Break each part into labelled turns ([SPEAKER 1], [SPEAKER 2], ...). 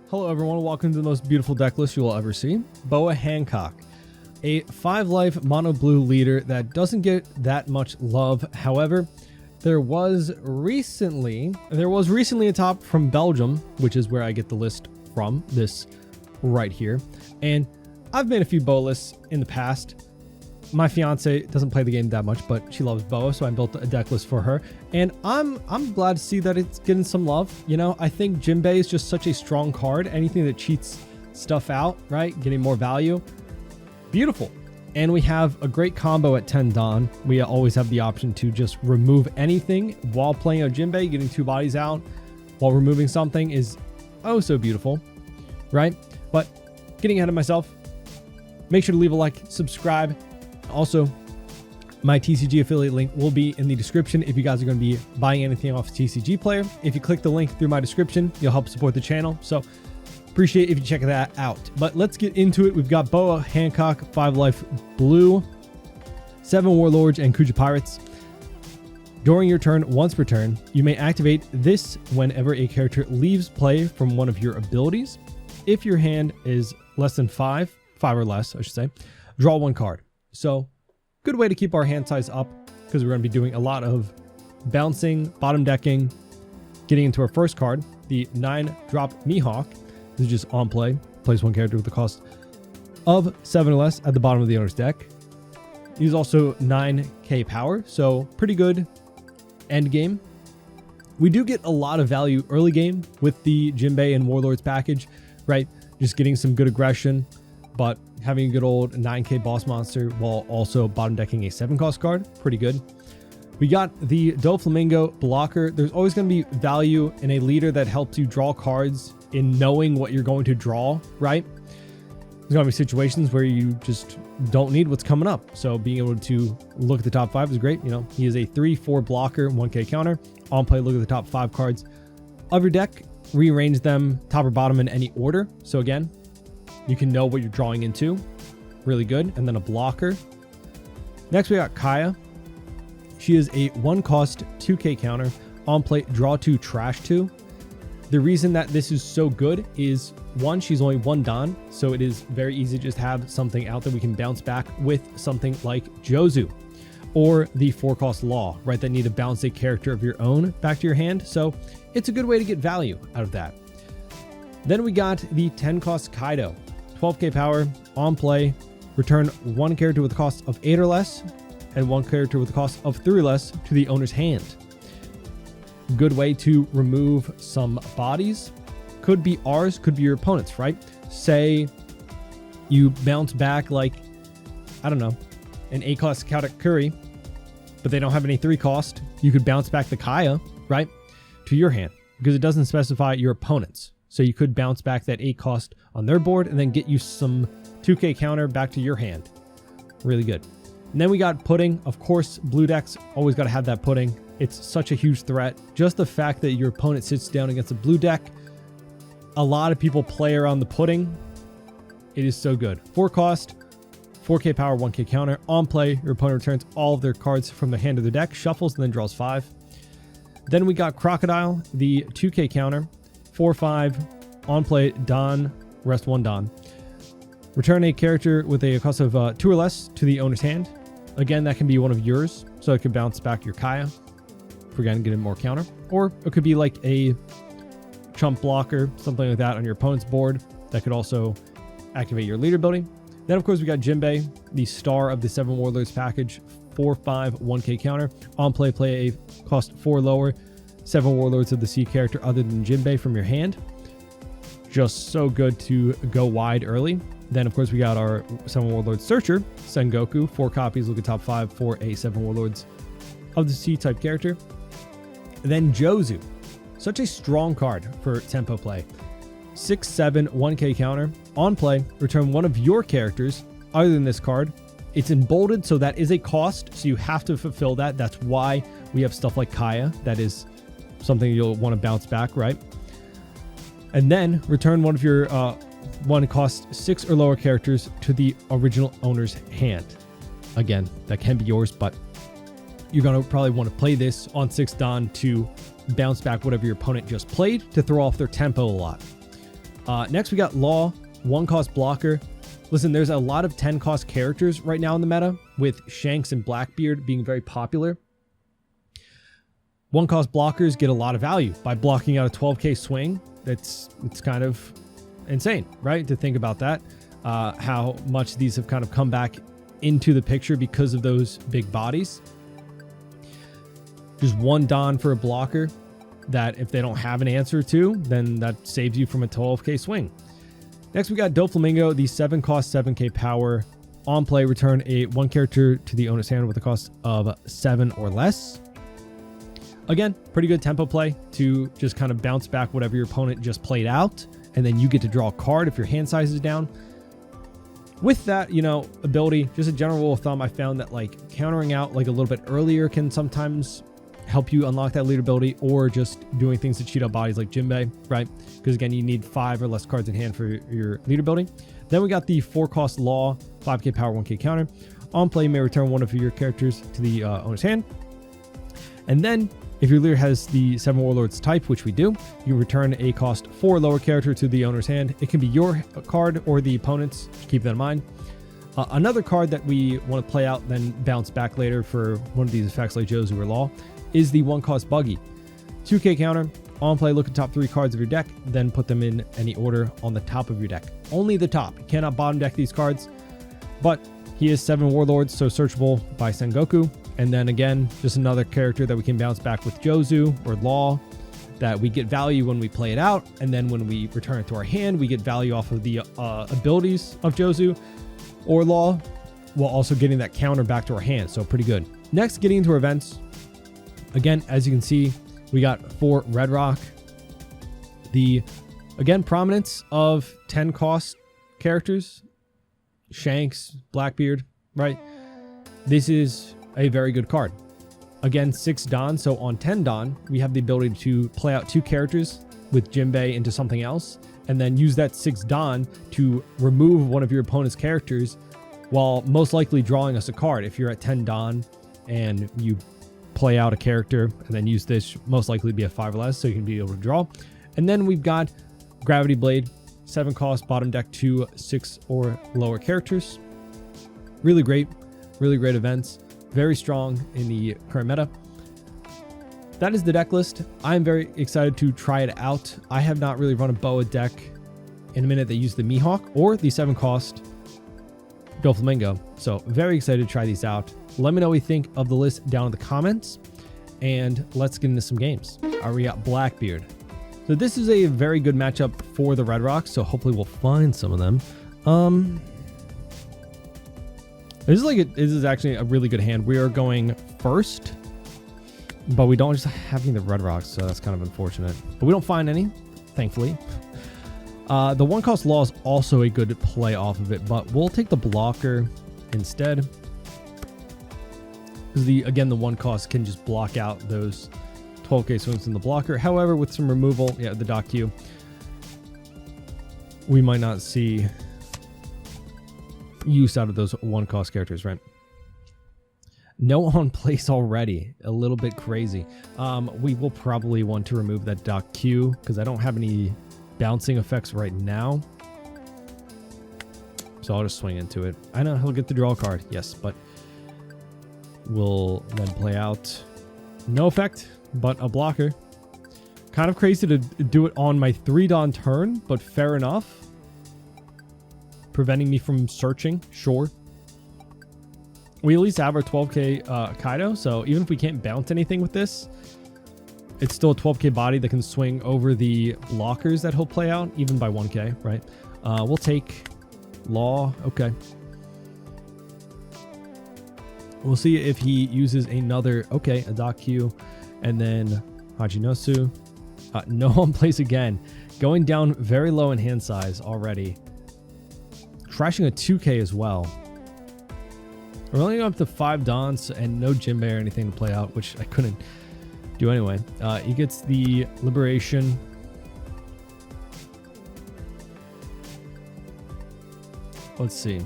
[SPEAKER 1] Hello everyone, welcome to the most beautiful deck list you will ever see. Boa Hancock, a 5-life mono blue leader that doesn't get that much love. However, there was recently a top from Belgium, which is where I get the list from, this right here. And I've made a few Boa lists in the past. My fiance doesn't play the game that much, but she loves Boa, so I built a deck list for her. And I'm glad to see that it's getting some love. You know, I think Jinbei is just such a strong card. Anything that cheats stuff out, right? Getting more value. Beautiful. And we have a great combo at 10 Dawn. We always have the option to just remove anything while playing a Jinbei. Getting 2 bodies out while removing something is oh so beautiful, right? But getting ahead of myself, make sure to leave a like, subscribe. Also, my TCG affiliate link will be in the description if you guys are going to be buying anything off TCG Player. If you click the link through my description, you'll help support the channel. So appreciate if you check that out. But let's get into it. We've got Boa Hancock, 5-life blue, 7 Warlords, and Kuja Pirates. During your turn, once per turn, you may activate this whenever a character leaves play from one of your abilities. If your hand is less than 5 or less, I should say, draw 1 card. So good way to keep our hand size up, because we're going to be doing a lot of bouncing, bottom decking, getting into our first card, the 9-drop Mihawk. This is just on play. Place 1 character with the cost of 7 or less at the bottom of the owner's deck. He's also 9k power, so pretty good end game. We do get a lot of value early game with the Jinbei and Warlords package, right? Just getting some good aggression, but having a good old 9k boss monster while also bottom decking a 7-cost card, pretty good. We got the Doflamingo blocker. There's always going to be value in a leader that helps you draw cards in knowing what you're going to draw, right? There's going to be situations where you just don't need what's coming up. So being able to look at the top 5 is great. You know, he is a 3/4 blocker, 1k counter. On play, look at the top 5 cards of your deck, rearrange them top or bottom in any order. So again, you can know what you're drawing into. Really good. And then a blocker. Next, we got Kaya. She is a 1-cost 2k counter. On play, draw 2, trash 2. The reason that this is so good is, 1, she's only 1 Don, so it is very easy to just have something out that we can bounce back with something like Jozu or the 4-cost Law, right? That need to bounce a character of your own back to your hand. So it's a good way to get value out of that. Then we got the 10-cost Kaido. 12k power, on play, return 1 character with a cost of 8 or less and 1 character with a cost of 3 or less to the owner's hand. Good way to remove some bodies. Could be ours, could be your opponent's, right? Say you bounce back like, I don't know, an 8-cost Chaotic Curry, but they don't have any 3-cost. You could bounce back the Kaya, right, to your hand, because it doesn't specify your opponent's. So you could bounce back that 8-cost on their board and then get you some 2k counter back to your hand. Really good. And then we got Pudding. Of course, blue decks always got to have that Pudding. It's such a huge threat. Just the fact that your opponent sits down against a blue deck, a lot of people play around the Pudding. It is so good. 4-cost, 4k power, 1k counter. On play, your opponent returns all of their cards from the hand of the deck, shuffles, and then draws 5. Then we got Crocodile, the 2k counter. 4/5, on play, Don, rest 1 Don. Return a character with a cost of 2 or less to the owner's hand. Again, that can be one of yours, so it could bounce back your Kaya. Again, get in more counter. Or it could be like a chump blocker, something like that on your opponent's board that could also activate your leader ability. Then, of course, we got Jinbei, the star of the 7 Warlords package. 4/5, 1k counter. On play, play a cost 4 lower. 7 Warlords of the Sea character other than Jinbei from your hand. Just so good to go wide early. Then, of course, we got our 7 Warlords Searcher, Sengoku. 4 copies, look at top 5 for a 7 Warlords of the Sea type character. And then Jozu. Such a strong card for tempo play. 6/7, 1k counter. On play, return 1 of your characters other than this card. It's emboldened, so that is a cost, so you have to fulfill that. That's why we have stuff like Kaya. That is something you'll want to bounce back, right? And then return 1 of your 1-cost 6 or lower characters to the original owner's hand. Again, that can be yours, but you're going to probably want to play this on 6 Dawn to bounce back whatever your opponent just played to throw off their tempo a lot. Next, we got Law, 1-cost blocker. Listen, there's a lot of 10-cost characters right now in the meta, with Shanks and Blackbeard being very popular. 1-cost blockers get a lot of value by blocking out a 12k swing. It's kind of insane, right? To think about that, how much these have kind of come back into the picture because of those big bodies. Just 1 Don for a blocker that if they don't have an answer to, then that saves you from a 12k swing. Next, we got Doflamingo, the 7-cost 7k power. On play, return a 1 character to the owner's hand with a cost of 7 or less. Again, pretty good tempo play to just kind of bounce back whatever your opponent just played out, and then you get to draw a card if your hand size is down. With that, you know, ability, just a general rule of thumb, I found that like countering out like a little bit earlier can sometimes help you unlock that lead ability, or just doing things to cheat out bodies like Jinbei, right? Because again, you need 5 or less cards in hand for your lead ability. Then we got the 4-cost Law, 5k power, 1k counter. On play, you may return 1 of your characters to the owner's hand. And then, if your leader has the 7 Warlords type, which we do, you return a cost 4 lower character to the owner's hand. It can be your card or the opponent's. Keep that in mind. Another card that we want to play out, then bounce back later for one of these effects like Jozu or Law, is the 1-cost Buggy. 2k counter. On play, look at top 3 cards of your deck, then put them in any order on the top of your deck. Only the top. You cannot bottom deck these cards. But he is 7 Warlords, so searchable by Sengoku. And then again, just another character that we can bounce back with Jozu or Law, that we get value when we play it out. And then when we return it to our hand, we get value off of the abilities of Jozu or Law, while also getting that counter back to our hand. So pretty good. Next, getting into our events. Again, as you can see, we got 4 Red Rock. The, again, prominence of 10-cost characters. Shanks, Blackbeard, right? This is a very good card. Again, 6 Don, so on 10 Don, we have the ability to play out 2 characters with Jinbei into something else, and then use that 6 Don to remove one of your opponent's characters while most likely drawing us a card. If you're at 10 Don and you play out a character and then use this, most likely be a 5 or less, so you can be able to draw. And then we've got Gravity Blade, 7 cost, bottom deck 2 6 or lower characters. Really great events. Very strong in the current meta. That is the deck list. I'm very excited to try it out. I have not really run a Boa deck in a minute that used the Mihawk or the 7-cost Doflamingo. So very excited to try these out. Let me know what you think of the list down in the comments, and let's get into some games. All right, we got Blackbeard. So this is a very good matchup for the Red Rocks, so hopefully we'll find some of them. This is actually a really good hand. We are going first, but we don't just have any of the Red Rocks, so that's kind of unfortunate. But we don't find any, thankfully. The 1-cost Law is also a good play off of it, but we'll take the blocker instead. Because the 1-cost can just block out those 12k swings in the blocker. However, with some removal, yeah, the Doc Q, we might not see use out of those 1-cost characters, right? No on place already. A little bit crazy. We will probably want to remove that Doc Q because I don't have any bouncing effects right now. So I'll just swing into it. I know he'll get the draw card, yes, but we'll then play out no effect, but a blocker. Kind of crazy to do it on my 3-Don turn, but fair enough. Preventing me from searching, sure. We at least have our 12k Kaido, so even if we can't bounce anything with this, it's still a 12k body that can swing over the blockers that he'll play out, even by 1k, right? We'll take Law, okay. We'll see if he uses another, okay, a Doc Q, and then Hachinosu. No on place again. Going down very low in hand size already. Crashing a 2k as well. We're only going up to 5 Dons and no Jinbei or anything to play out, which I couldn't do anyway. He gets the Liberation. Let's see.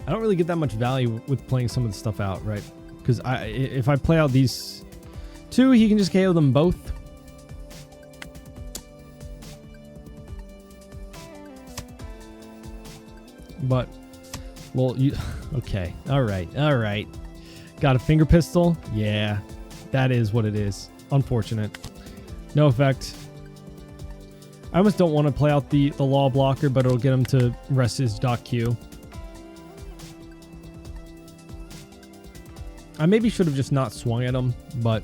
[SPEAKER 1] I don't really get that much value with playing some of the stuff out, right? Because if I play out these 2, he can just KO them both. But, well, you... Okay. All right. Got a finger pistol? Yeah. That is what it is. Unfortunate. No effect. I almost don't want to play out the law blocker, but it'll get him to rest his dock Q. I maybe should have just not swung at him, but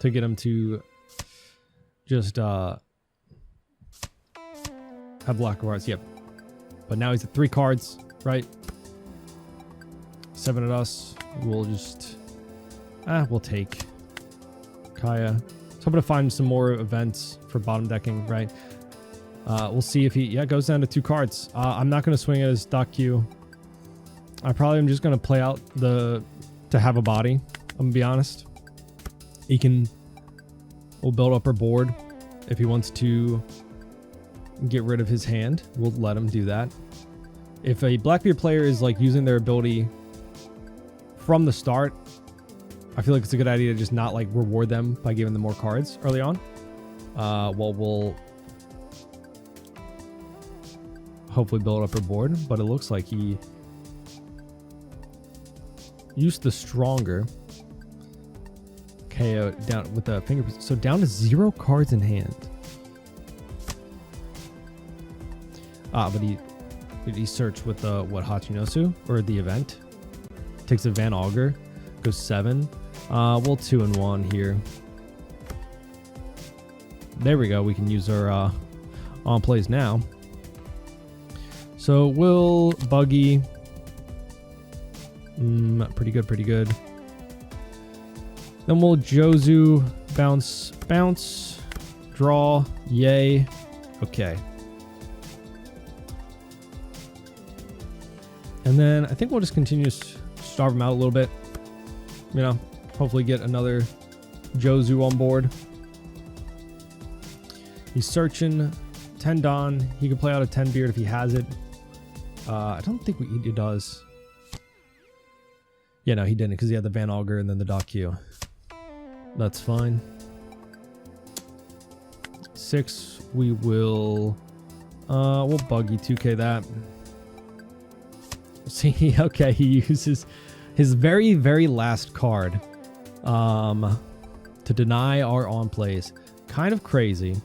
[SPEAKER 1] to get him to just have blocker cards. Yep. But now he's at 3 cards, right? 7 at us. We'll just we'll take Kaya. So I'm gonna find some more events for bottom decking, right? We'll see if he goes down to 2 cards. I'm not gonna swing at his dock Q. I probably am just gonna play out to have a body. I'm gonna be honest. We'll build up our board. If he wants to get rid of his hand, we'll let him do that. If a Blackbeard player is like using their ability from the start, I feel like it's a good idea to just not like reward them by giving them more cards early on. Well, we'll hopefully build up our board, but it looks like he used the stronger KO down with the finger. So down to 0 cards in hand. But he searched with the Hachinosu or the event. Takes a Van Augur, goes 7. We'll 2 and 1 here. There we go. We can use our on plays now. So we'll buggy. Pretty good. Then we'll Jozu, bounce, draw, yay. Okay. And then I think we'll just continue to starve him out a little bit. You know, hopefully get another Jozu on board. He's searching 10 Don. He can play out a 10 Beard if he has it. I don't think he does. Yeah, no, he didn't because he had the Van Augur and then the dock Q. That's fine. 6, we will... we'll buggy 2k that. See, okay, he uses his very, very last card to deny our on plays. Kind of crazy.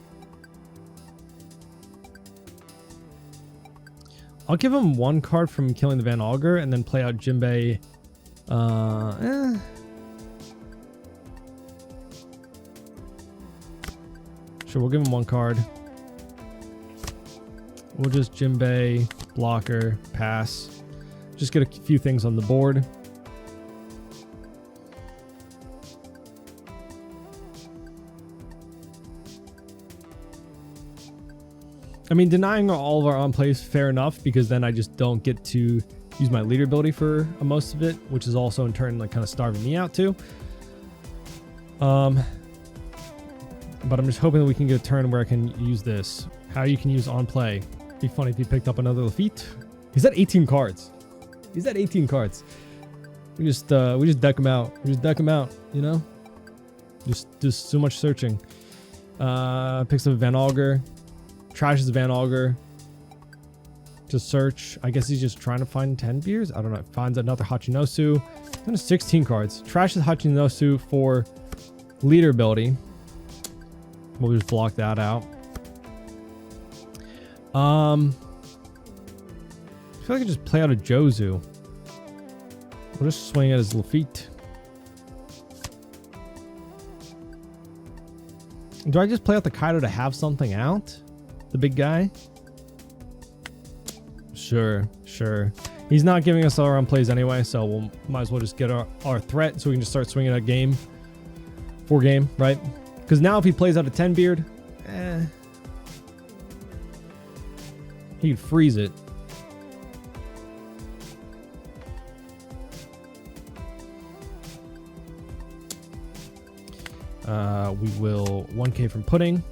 [SPEAKER 1] I'll give him 1 card from killing the Van Augur and then play out Jinbei. Sure, we'll give him 1 card. We'll just Jinbei, blocker, pass. Just get a few things on the board. I mean, denying all of our on plays, fair enough, because then I just don't get to use my leader ability for most of it, which is also in turn like kind of starving me out too. But I'm just hoping that we can get a turn where I can use this. How you can use on play. Be funny if he picked up another Lafitte. He's at 18 cards. He's at 18 cards. We just deck him out. We just deck him out, you know? Just so much searching. Picks up a Van Augur. Trashes Van Augur. To search. I guess he's just trying to find 10 beers. I don't know. Finds another Hachinosu. Then 16 cards. Trashes Hachinosu for leader ability. We'll just block that out. I feel like I just play out a Jozu. We'll just swing at his Lafitte. Do I just play out the Kaido to have something out? The big guy? Sure. He's not giving us our own plays anyway, so we'll might as well just get our threat so we can just start swinging at game. 4 game, right? Because now if he plays out a 10 beard, he could freeze it. We will 1k from pudding.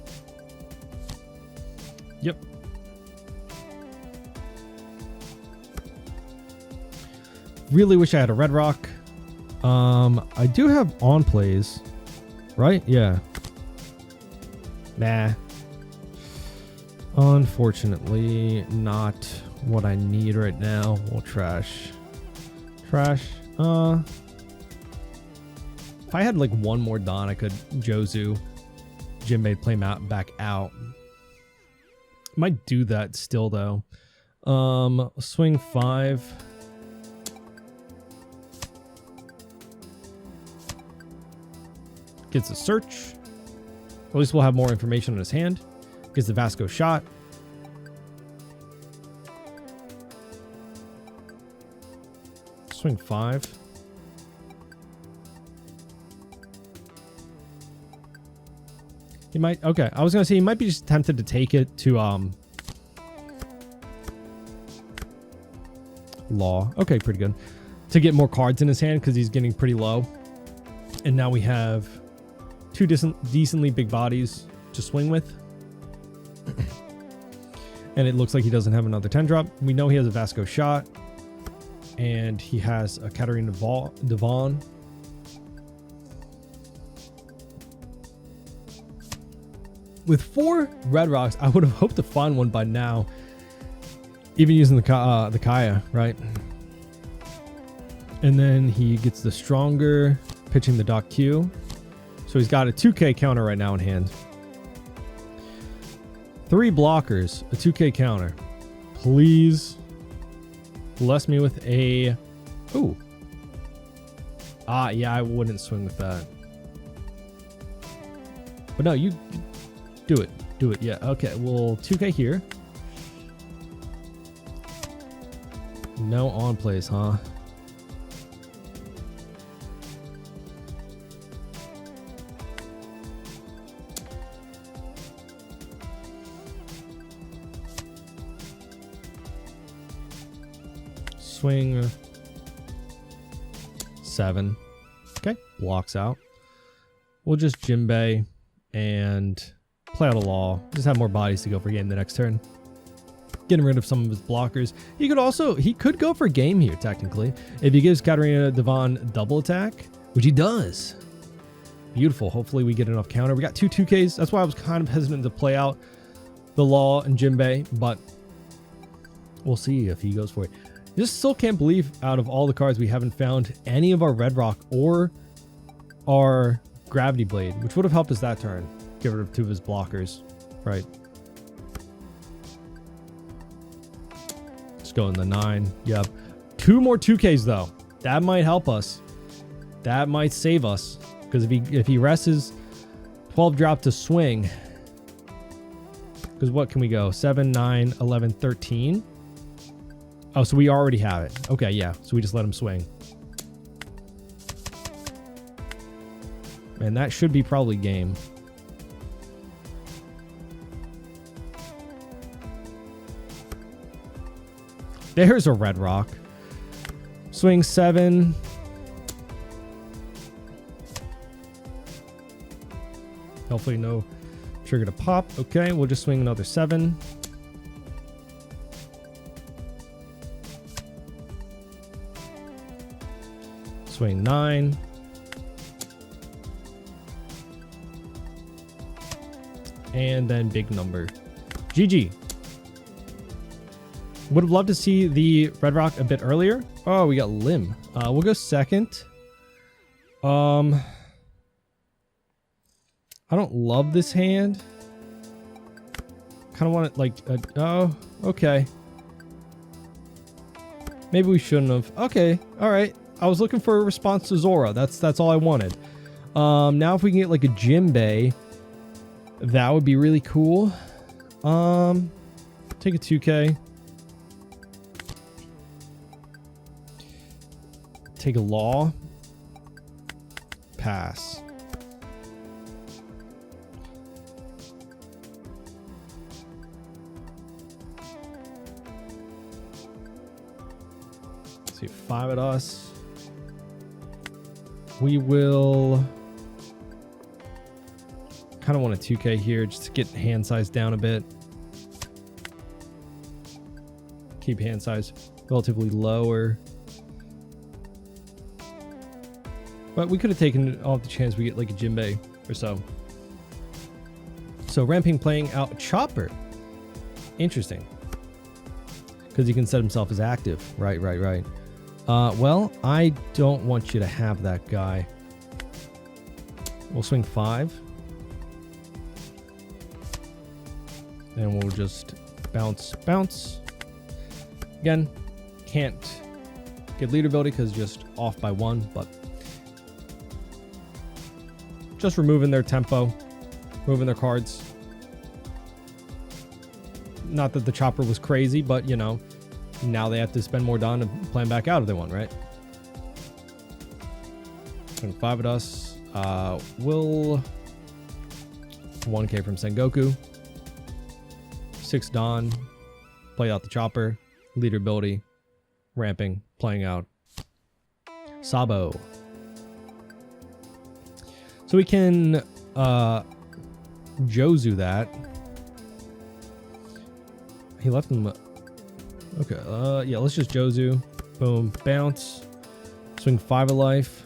[SPEAKER 1] Yep. Really wish I had a red rock. I do have on plays, right? Yeah. Nah. Unfortunately, not what I need right now. We'll trash. Trash. If I had like one more Don, I could Jozu, Jinbei, play back out. Might do that still though. Swing 5. Gets a search. At least we'll have more information on his hand. Gets the Vasco shot. Swing 5. He might, okay. I was gonna say he might be just tempted to take it to Law. Okay, pretty good. To get more cards in his hand because he's getting pretty low. And now we have 2 decently big bodies to swing with. And it looks like he doesn't have another 10 drop. We know he has a Vasco shot. And he has a Katarina Devon. With 4 red rocks, I would have hoped to find one by now. Even using the Kaya, right? And then he gets the stronger, pitching the Doc Q. So he's got a 2K counter right now in hand. 3 blockers, a 2K counter. Please bless me with a... Ooh. Yeah, I wouldn't swing with that. But no, you do it. Do it, yeah. Okay, well, 2K here. No on plays, huh? Swing 7. Okay, blocks out. We'll just Jinbei and play out a Law. Just have more bodies to go for game the next turn. Getting rid of some of his blockers. He could go for game here, technically. If he gives Katarina Devon double attack, which he does. Beautiful. Hopefully we get enough counter. We got 2 2Ks. That's why I was kind of hesitant to play out the Law and Jinbei, but we'll see if he goes for it. Just still can't believe out of all the cards we haven't found any of our Red Rock or our Gravity Blade, which would have helped us that turn. Get rid of 2 of his blockers. Right. Let's go in the 9. Yep. 2 more 2Ks though. That might help us. That might save us. Because if he rests his 12 drop to swing. Because what can we go? 7, 9, 11, 13. Oh, so we already have it. Okay, yeah. So we just let him swing. And that should be probably game. There's a Red Rock. Swing 7. Hopefully no trigger to pop. Okay, we'll just swing another 7. Swing 9. And then big number. GG. Would have loved to see the Red Rock a bit earlier. Oh, we got Lim. We'll go second. I don't love this hand. Kind of want it like... oh, okay. Maybe we shouldn't have. Okay, all right. I was looking for a response to Zora. That's all I wanted. Now if we can get like a Jinbei, that would be really cool. Take a 2K. Take a Law. Pass. Let's see, 5 at us. We will kind of want a 2K here just to get hand size down a bit. Keep hand size relatively lower. But we could have taken off the chance we get like a Jinbei or so. So Ramping playing out Chopper. Interesting. Because he can set himself as active. Right. Well, I don't want you to have that guy. We'll swing 5. And we'll just bounce. Again, can't get leader ability because just off by 1, but just removing their tempo, moving their cards. Not that the chopper was crazy, but you know, now they have to spend more Dawn and plan back out if they want, right? And 5 at us. Will 1k from Sengoku. 6 Dawn. Play out the chopper. Leader ability. Ramping. Playing out Sabo. So we can Jozu that. He left him. Okay, yeah, let's just Jozu. Boom. Bounce. Swing 5 of life.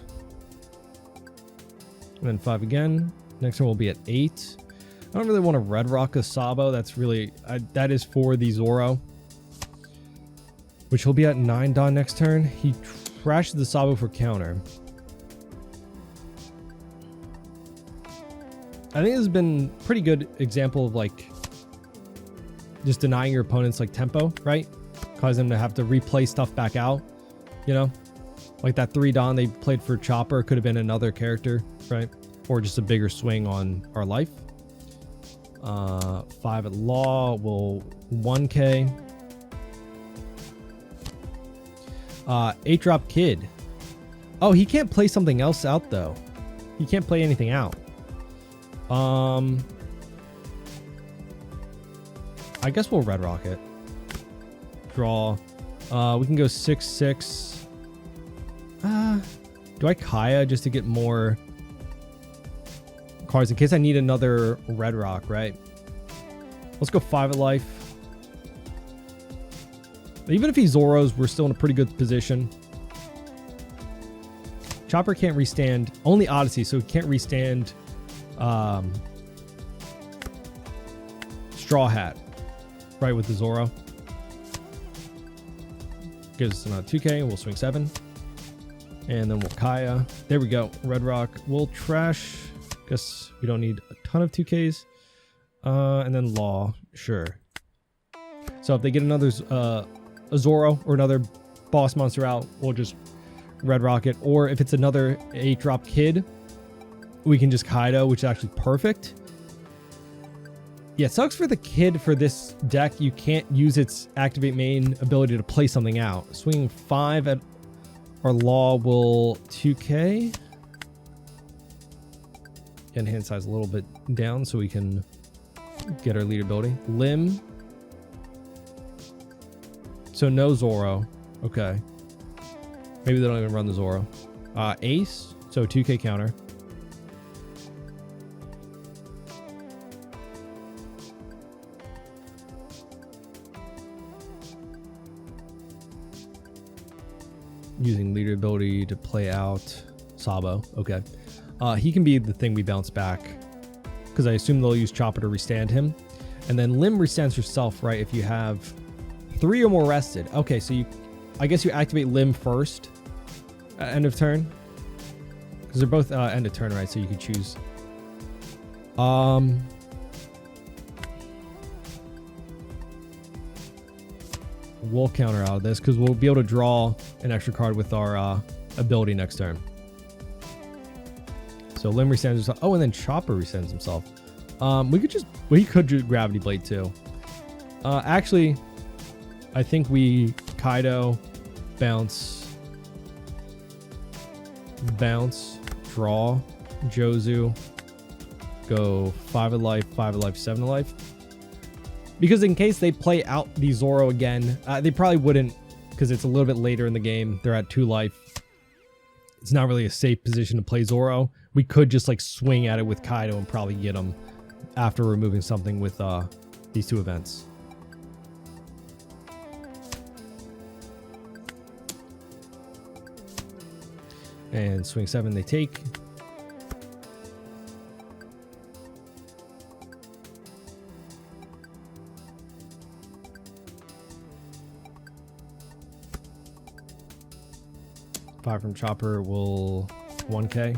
[SPEAKER 1] And then 5 again. Next one will be at 8. I don't really want to red rock a Sabo. That's really, that is for the Zoro. Which will be at 9 Dawn next turn. He trashes the Sabo for counter. I think this has been a pretty good example of like just denying your opponents like tempo, right? Cause them to have to replay stuff back out, you know? Like that 3 Dawn they played for Chopper could have been another character, right? Or just a bigger swing on our life. 5 at Law will 1k. 8 drop Kid. Oh, he can't play something else out though. He can't play anything out. I guess we'll red rock it. Draw. We can go 6/6. Do I Kaya just to get more cards in case I need another red rock, right? Let's go 5 at life. Even if he Zoros, we're still in a pretty good position. Chopper can't restand. Only Odyssey, so he can't restand Straw Hat, right, with the Zoro. Gives us another 2k, we'll swing 7. And then we'll Kaya. There we go, Red Rock. We'll trash. Guess we don't need a ton of 2ks. And then Law, sure. So if they get another a Zoro or another boss monster out, we'll just Red Rock it. Or if it's another 8-drop Kid, we can just Kaido, which is actually perfect. Yeah, it sucks for the Kid for this deck. You can't use its activate main ability to play something out. Swinging 5 at our Law will 2k. And hand size a little bit down so we can get our lead ability. Limb. So no Zoro. Okay. Maybe they don't even run the Zoro. Ace. So 2k counter. Using leader ability to play out Sabo. Okay. He can be the thing we bounce back. Because I assume they'll use Chopper to restand him. And then Limb restands herself, right? If you have 3 or more rested. Okay, so I guess you activate Limb first at end of turn. Because they're both end of turn, right? So you can choose. We'll counter out of this because we'll be able to draw an extra card with our ability next turn. So Limb resends himself. Oh, and then Chopper resends himself. We could do Gravity Blade too. Actually, I think we Kaido, bounce, draw, Jozu, go 5 of life, 7 of life. Because in case they play out the Zoro again, they probably wouldn't because it's a little bit later in the game. They're at 2 life. It's not really a safe position to play Zoro. We could just like swing at it with Kaido and probably get him after removing something with these 2 events. And swing 7 they take. 5 from Chopper will 1k.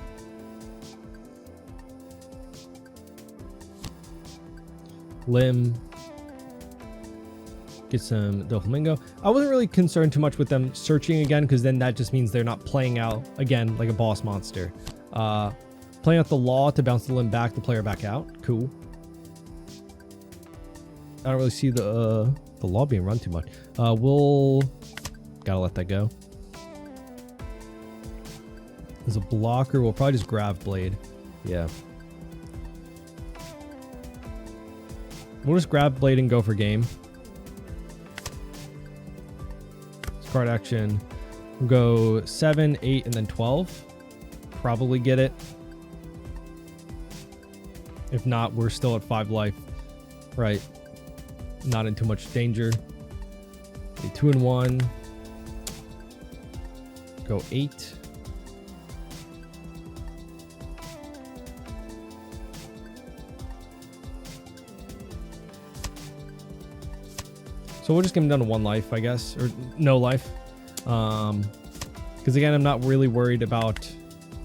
[SPEAKER 1] Limb. Get some Doflamingo. I wasn't really concerned too much with them searching again, because then that just means they're not playing out again like a boss monster. Playing out the Law to bounce the Limb back, the player back out. Cool. I don't really see the Law being run too much. We'll gotta let that go. There's a blocker. We'll probably just Grav Blade. Yeah. We'll just Grav Blade and go for game. Card action. We'll go 7, 8, and then 12. Probably get it. If not, we're still at 5 life. Right. Not in too much danger. Okay, 2 and 1. Go 8. So we'll just get them down to 1 life, I guess, or no life. Because again, I'm not really worried about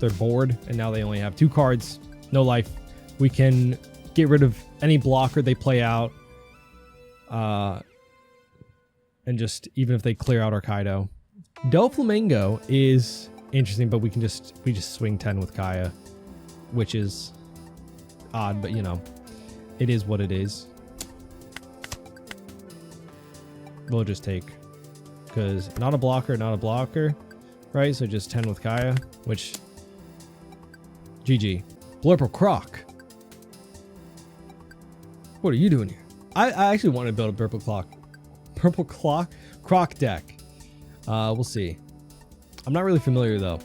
[SPEAKER 1] their board, and now they only have 2 cards, no life. We can get rid of any blocker they play out, and just even if they clear out our Kaido. Doflamingo is interesting, but we just swing 10 with Kaya, which is odd, but you know, it is what it is. We'll just take, because not a blocker, right? So just 10 with Kaya, which GG. Blurple Croc. What are you doing here? I actually want to build a Purple Croc deck. We'll see. I'm not really familiar though,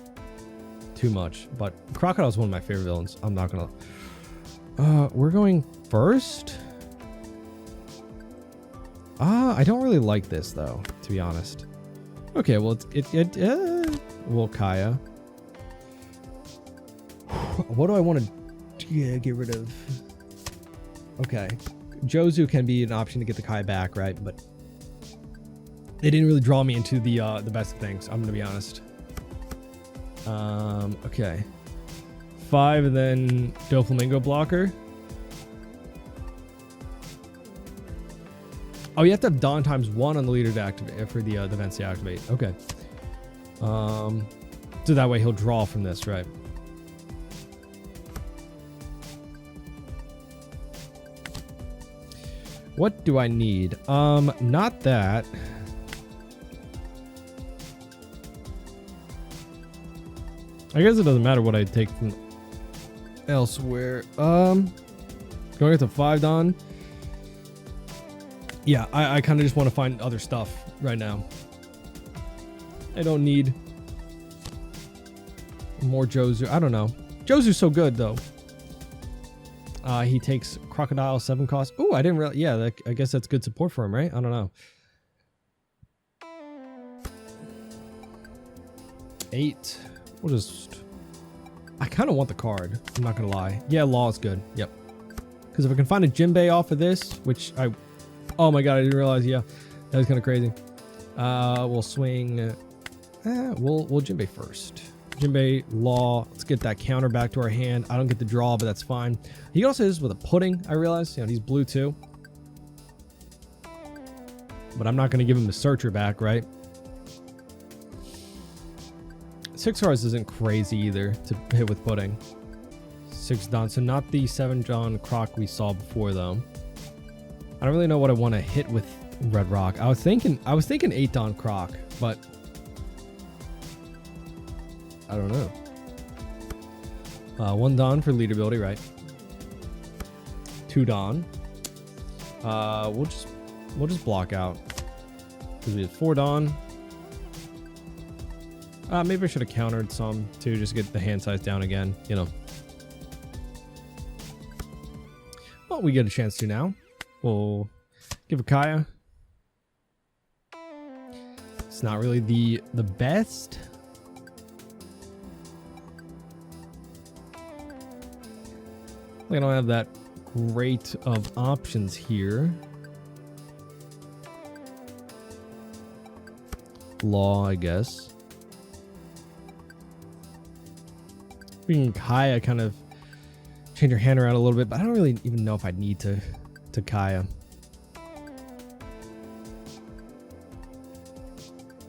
[SPEAKER 1] too much, but Crocodile is one of my favorite villains. I'm not gonna. We're going first. I don't really like this though, to be honest. Okay, well well, Kaya. What do I want to get rid of? Okay, Jozu can be an option to get the Kaya back, right? But they didn't really draw me into the best of things. I'm gonna be honest. Okay, 5 and then Doflamingo blocker. Oh, you have to have Dawn ×1 on the leader to activate for the events to activate. Okay. So that way he'll draw from this, right? What do I need? Not that. I guess it doesn't matter what I take from elsewhere. Going to 5 Dawn. Yeah, I kind of just want to find other stuff right now. I don't need more Jozu. I don't know. Jozu's so good, though. He takes Crocodile 7 cost. Oh, I didn't really... Yeah, I guess that's good support for him, right? I don't know. 8. We'll just... I kind of want the card. I'm not going to lie. Yeah, Law is good. Yep. Because if I can find a Jinbei off of this, which I... Oh my god, I didn't realize. Yeah, that was kind of crazy. We'll swing... we'll Jinbei first. Jinbei, Law. Let's get that counter back to our hand. I don't get the draw, but that's fine. He can also do this with a pudding, I realize. You know, he's blue too. But I'm not going to give him the searcher back, right? 6 cards isn't crazy either to hit with pudding. 6 Dawn. So not the 7 Dawn Croc we saw before, though. I don't really know what I want to hit with Red Rock. I was thinking 8 Dawn Croc, but I don't know. 1 Dawn for lead ability, right? 2 Dawn. We'll just block out because we have 4 Dawn. Maybe I should have countered some to just get the hand size down again. You know. Well, we get a chance to now. We'll give a Kaya. It's not really the best. I don't have that great of options here. Law, I guess. We can Kaya kind of change your hand around a little bit, but I don't really even know if I'd need to Kaya.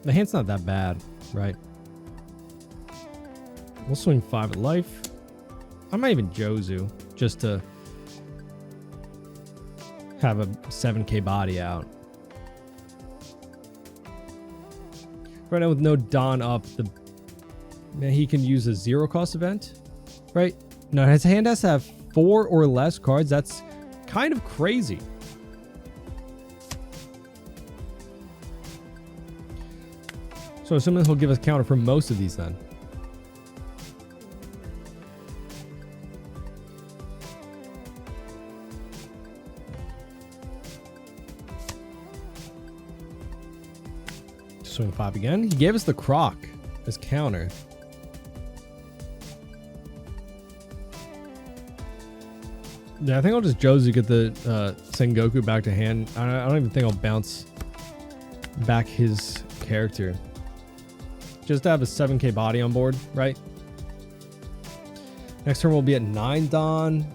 [SPEAKER 1] The hand's not that bad, right? We'll swing 5 at life. I might even Jozu just to have a 7k body out. Right now with no Dawn up, he can use a 0 cost event, right? No, his hand has to have 4 or less cards. That's kind of crazy. So assuming he'll give us counter for most of these then. Swing 5 again. He gave us the Croc as counter. Yeah, I think I'll just Jozu get the Sengoku back to hand. I don't even think I'll bounce back his character. Just to have a 7k body on board, right? Next turn we'll be at 9 Dawn.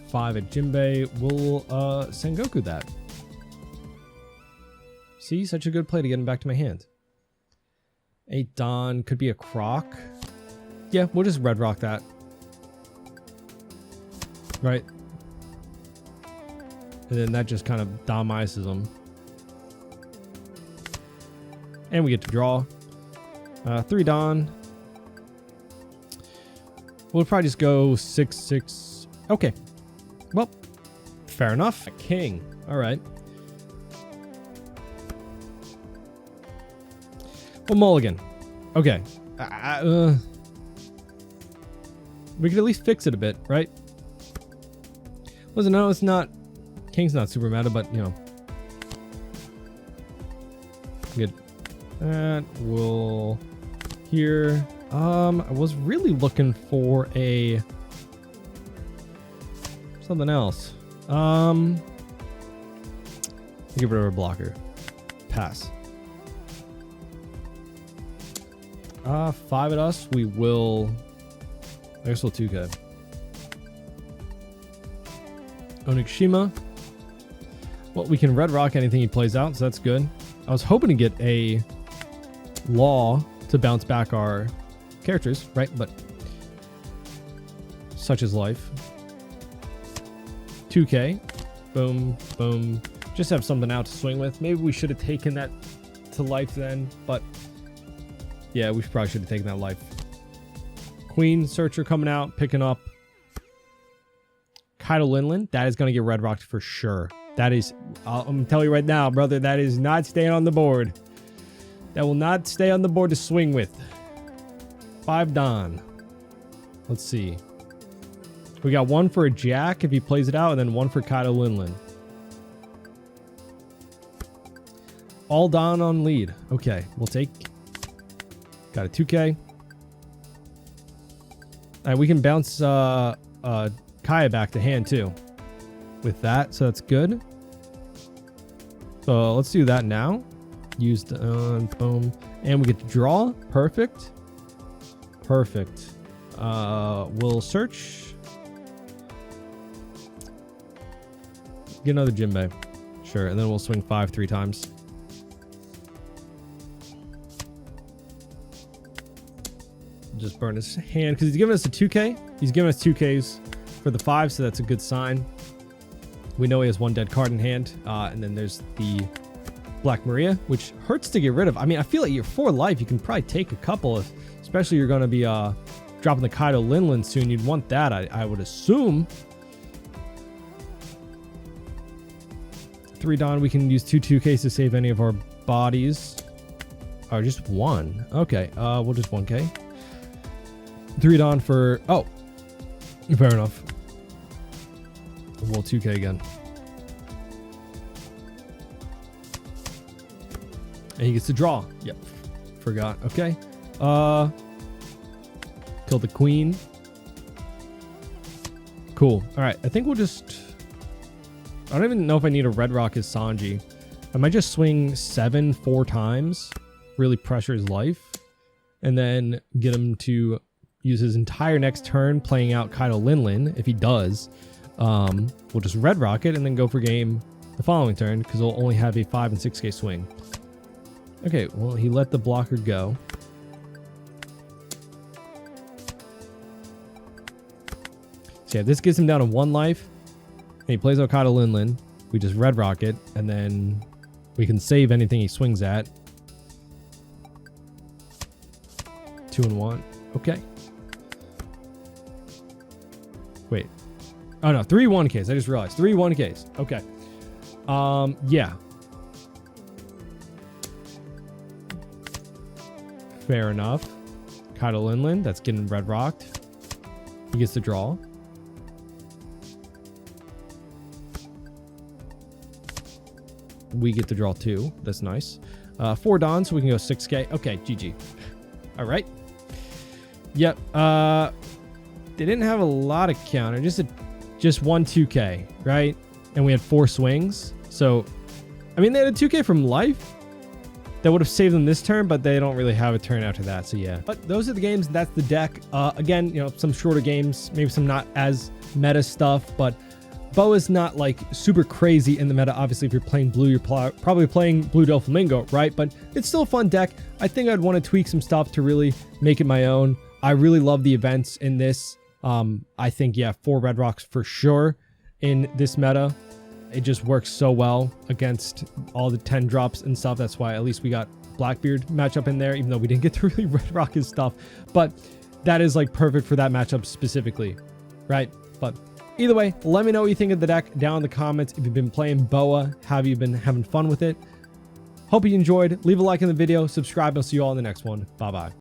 [SPEAKER 1] Five at Jinbei. We'll Sengoku that. See, such a good play to get him back to my hand. 8 Dawn could be a Croc. Yeah, we'll just red rock that. Right. And then that just kind of Dom-ices him. And we get to draw. 3 Dawn. We'll probably just go 6/6. Okay. Well, fair enough. A king. All right. Well, mulligan. Okay. We could at least fix it a bit, right? Listen, no, it's not. King's not super meta, but you know. Good. That will here. I was really looking for a something else. Give it a blocker. Pass. 5 at us. We will. I guess we'll 2k. Onigashima. Well, we can red rock anything he plays out, so that's good. I was hoping to get a Law to bounce back our characters, right? But such is life. 2k. Boom, boom. Just have something out to swing with. Maybe we should have taken that to life then, but yeah, we probably should have taken that life. Queen Searcher coming out, picking up Kaido Linlin. That is going to get red rocked for sure. That is, I'm going to tell you right now, brother, that is not staying on the board. That will not stay on the board to swing with. 5 Dawn. Let's see. We got 1 for a Jack if he plays it out, and then 1 for Kaido Linlin. All Dawn on lead. Okay, we'll take. Got a 2k. And we can bounce Kaya back to hand too with that, so that's good. So let's do that now. Use the boom, and we get to draw. Perfect. Perfect. We'll search. Get another Jinbei. Sure, and then we'll swing 5 3 times. Just burn his hand because he's giving us a 2k. He's giving us 2ks for the 5, so that's a good sign. We know he has 1 dead card in hand, and then there's the Black Maria, which hurts to get rid of. I mean, I feel like you're 4 life. You can probably take a couple, especially you're going to be dropping the Kaido Linlin soon. You'd want that, I would assume. 3 Dawn, we can use 2/2Ks to save any of our bodies. Or just 1. Okay, we'll just 1k. 3 Dawn for... Oh, fair enough. We'll 2k again. And he gets to draw. Yep. Forgot. Okay. Kill the queen. Cool. All right. I think we'll just... I don't even know if I need a red rock as Sanji. I might just swing 7 4 times, really pressure his life, and then get him to use his entire next turn playing out Kaido Linlin. If he does, we'll just red rocket and then go for game the following turn because we'll only have a 5 and 6k swing. Okay, well, he let the blocker go. So yeah, this gets him down to 1 life. And he plays out Kaido Linlin. We just red rocket, and then we can save anything he swings at. 2 and 1. Okay. Wait. Oh no, 3 1Ks. I just realized 3 1Ks. Okay. Yeah. Fair enough. Kaido Linlin, that's getting red rocked. He gets to draw. We get to draw 2. That's nice. 4 Dawn, so we can go 6k. Okay, GG. All right. Yep. They didn't have a lot of counter. Just 1 2k, right? And we had 4 swings. So, I mean, they had a 2k from life. That would have saved them this turn, but they don't really have a turn after that. So yeah. But those are the games. That's the deck. Again, you know, some shorter games, maybe some not as meta stuff, but Boa's not like super crazy in the meta. Obviously, if you're playing blue, you're probably playing Blue Doflamingo, right? But it's still a fun deck. I think I'd want to tweak some stuff to really make it my own. I really love the events in this. I think, yeah, 4 red rocks for sure in this meta. It just works so well against all the 10 drops and stuff. That's why at least we got Blackbeard matchup in there, even though we didn't get to really red rock his stuff. But that is like perfect for that matchup specifically, right? But either way, let me know what you think of the deck down in the comments. If you've been playing Boa, have you been having fun with it? Hope you enjoyed. Leave a like in the video, subscribe, and I'll see you all in the next one. Bye-bye.